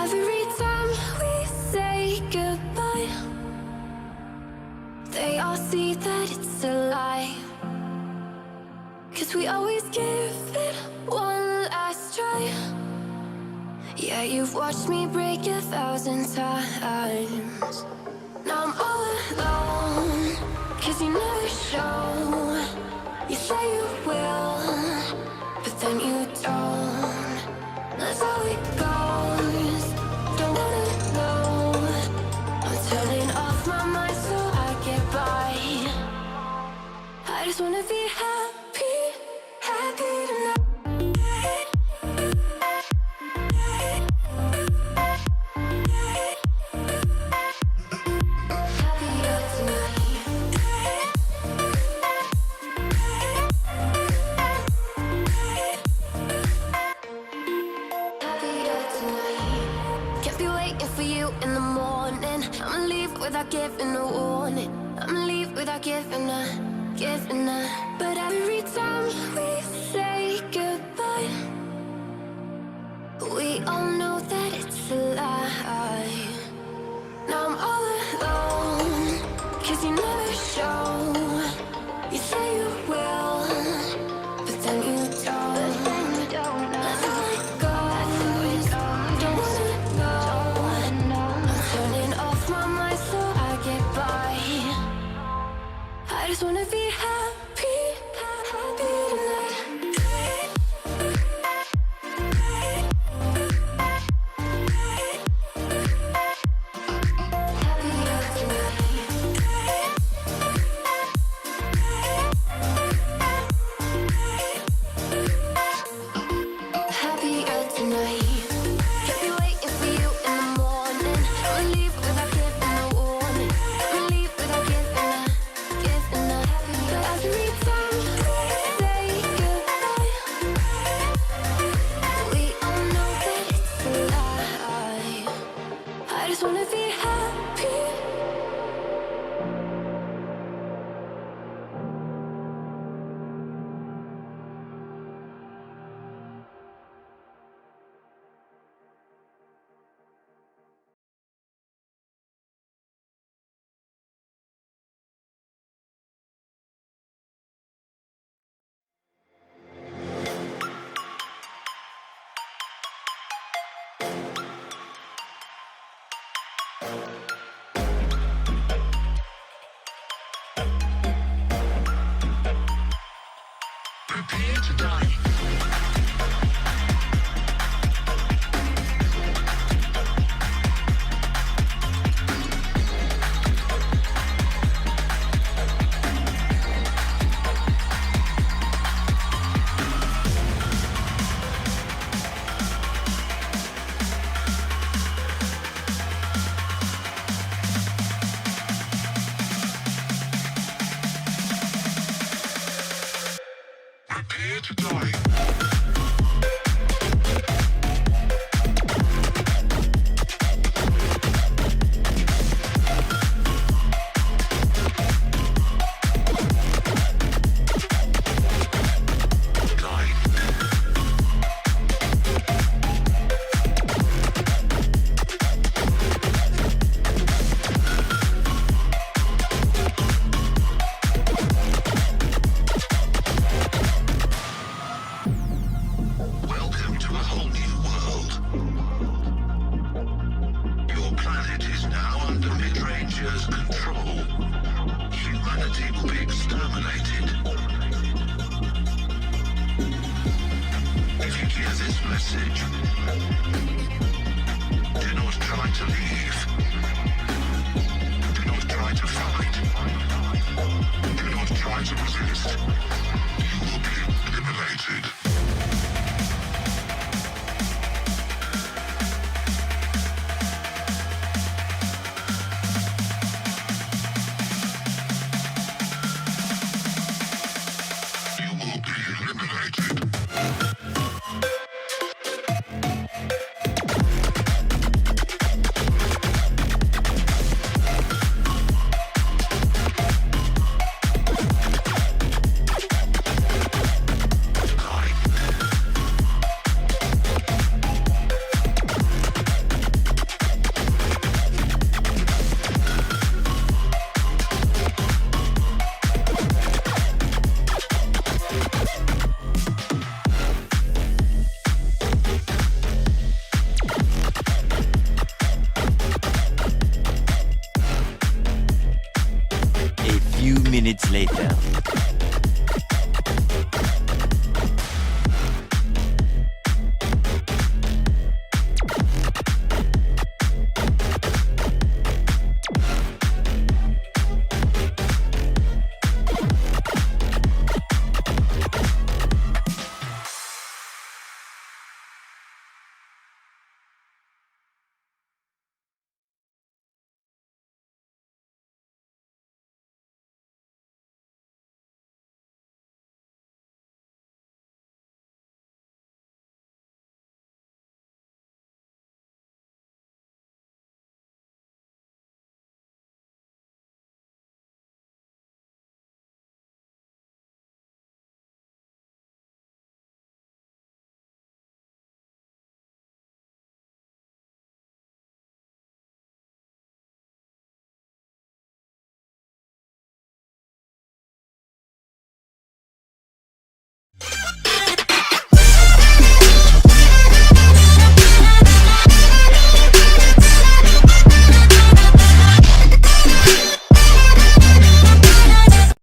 Every time we say goodbye, they all see that it's a lie. 'Cause we always give it one last try. Yeah, you've watched me break 1,000 times. Now I'm all alone, 'cause you never show. You say you will, but then you don't. That's how it goes. Don't wanna know. I'm turning off my mind so I get by. I just wanna be happy, happy tonight. Without giving a warning, I'ma leave without giving a. But every time we say goodbye, we all know that it's a lie. Now I'm all alone, 'cause you never show. You say you will, but then you don't. That's how it goes. Don't wanna know. I'm turning off my mind so I get by. I just wanna be happy, happy tonight. minutes later.